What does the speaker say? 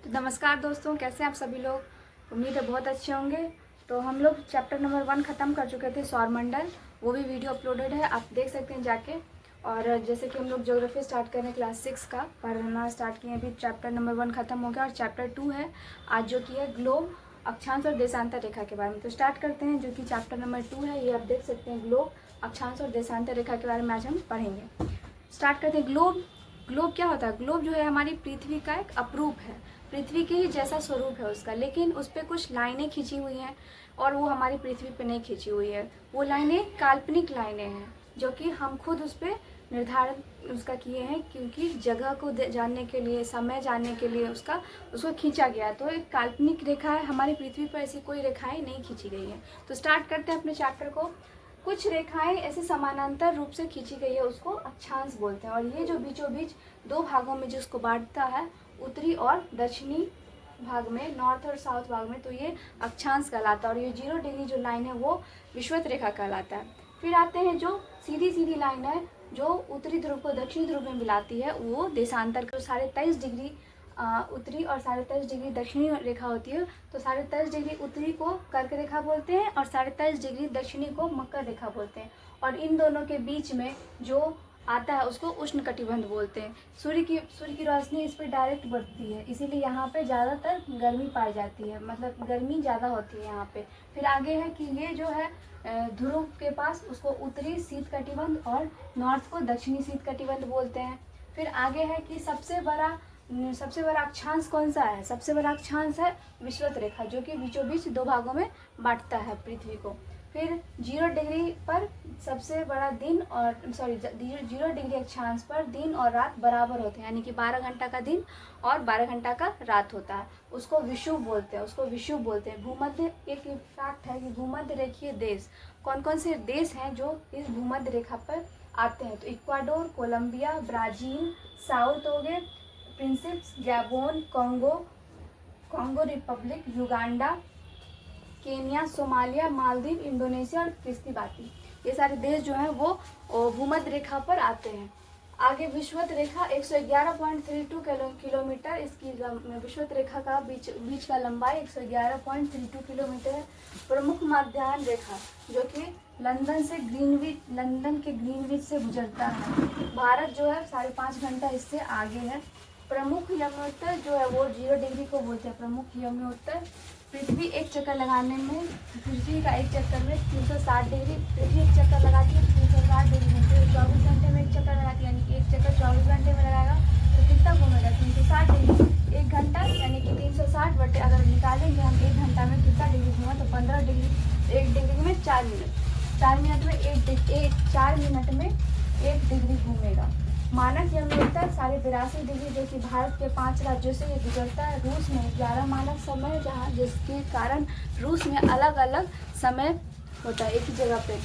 तो नमस्कार दोस्तों, कैसे हैं आप सभी लोग। उम्मीद है बहुत अच्छे होंगे। तो हम लोग चैप्टर नंबर 1 ख़त्म कर चुके थे, सौरमंडल। वो भी वीडियो अपलोडेड है, आप देख सकते हैं जाके। और जैसे कि हम लोग ज्योग्राफी स्टार्ट करें क्लास 6 का पढ़ना स्टार्ट किए, अभी चैप्टर नंबर 1 ख़त्म हो गया और चैप्टर 2 है आज, जो कि है ग्लोब, अक्षांश और देशांतर रेखा के बारे में। तो स्टार्ट करते हैं, जो कि चैप्टर नंबर 2 है। ये आप देख सकते हैं, ग्लोब, अक्षांश और देशांतर रेखा के बारे में आज हम पढ़ेंगे। स्टार्ट करते हैं। ग्लोब क्या होता है। ग्लोब जो है हमारी पृथ्वी का एक अपरूप है, पृथ्वी के ही जैसा स्वरूप है उसका, लेकिन उस पर कुछ लाइनें खींची हुई हैं और वो हमारी पृथ्वी पे नहीं खींची हुई है। वो लाइनें काल्पनिक लाइनें हैं, जो कि हम खुद उस पर निर्धारण उसका किए हैं, क्योंकि जगह को जानने के लिए, समय जानने के लिए उसको खींचा गया। तो एक काल्पनिक रेखा है, हमारी पृथ्वी पर ऐसी कोई रेखाएं नहीं खींची गई हैं। तो स्टार्ट करते हैं अपने चैप्टर को। कुछ रेखाएं ऐसे समानांतर रूप से खींची गई है, उसको अक्षांश बोलते हैं। और ये जो बीचों बीच दो भागों में जिसको बांटता है, उत्तरी और दक्षिणी भाग में, नॉर्थ और साउथ भाग में, तो ये अक्षांश कहलाता है। और ये 0 डिग्री जो लाइन है वो विषुवत रेखा कहलाता है। फिर आते हैं जो सीधी सीधी लाइन है, जो उत्तरी ध्रुव को दक्षिणी ध्रुव में मिलाती है, वो देशांतर को 23.5 डिग्री उत्तरी और 23.5 डिग्री दक्षिणी रेखा होती है। तो 23.5 डिग्री उत्तरी को कर्क रेखा बोलते हैं और 23.5 डिग्री दक्षिणी को मकर रेखा बोलते हैं। और इन दोनों के बीच में जो आता है उसको उष्ण कटिबंध बोलते हैं। सूर्य की रोशनी इस पर डायरेक्ट बढ़ती है, इसीलिए यहाँ पे ज़्यादातर गर्मी पाई जाती है, मतलब गर्मी ज़्यादा होती है यहाँ पे। फिर आगे है कि ये जो है ध्रुव के पास, उसको उत्तरी शीत कटिबंध और नॉर्थ को दक्षिणी शीत कटिबंध बोलते हैं। फिर आगे है कि सबसे बड़ा अक्षांश कौन सा है। सबसे बड़ा अक्षांश है विषुवत रेखा, जो कि बीचों बीच दो भागों में बांटता है पृथ्वी को। फिर 0 डिग्री पर सबसे बड़ा दिन और 0 डिग्री अक्षांश पर दिन और रात बराबर होते हैं, यानी कि 12 घंटा का दिन और 12 घंटा का रात होता है। उसको विषुव बोलते हैं। भूमध्य, एक फैक्ट है कि भूमध्य रेखीय देश, कौन कौन से देश हैं जो इस भूमध्य रेखा पर आते हैं। तो इक्वाडोर, कोलंबिया, ब्राज़ील, साउथ हो गए, Principe, Gabon, Congo Republic, Uganda, Kenya, Somalia, Maldives, Indonesia और किर्गिस्तान। ये सारे देश जो हैं वो भूमध्य रेखा पर आते हैं। आगे विषुवत रेखा 111.32 किलोमीटर, इसकी विषुवत रेखा का बीच का लंबाई 111.32 किलोमीटर है। प्रमुख मध्याह्न रेखा, जो कि लंदन के ग्रीनविच से गुजरता है। भारत जो है 5.5 घंटा इससे आगे है। प्रमुख यमोत्तर जो है वो 0 डिग्री को बोलते हैं प्रमुख यमोत्तर। पृथ्वी एक चक्कर लगाने में, पृथ्वी का एक चक्कर में 360 डिग्री, पृथ्वी एक चक्कर लगाती है 360 डिग्री घंटे, 24 घंटे में एक चक्कर लगाती है, यानी कि एक चक्कर 24 घंटे में लगाएगा तो कितना घूमेगा, 360 डिग्री। एक घंटा यानी कि 360 बटे अगर निकालेंगे हम, एक घंटा में कितना डिग्री घूमा, तो 15 डिग्री। एक डिग्री में 4 मिनट, 4 मिनट में 4 मिनट में 1 डिग्री घूमेगा। मानक यमोत्तर 82.5 डिग्री, जो कि भारत के 5 राज्यों से ये गुजरता है। रूस में 11 मानक समय, जहाँ जिसके कारण रूस में अलग अलग समय होता है एक ही जगह पे।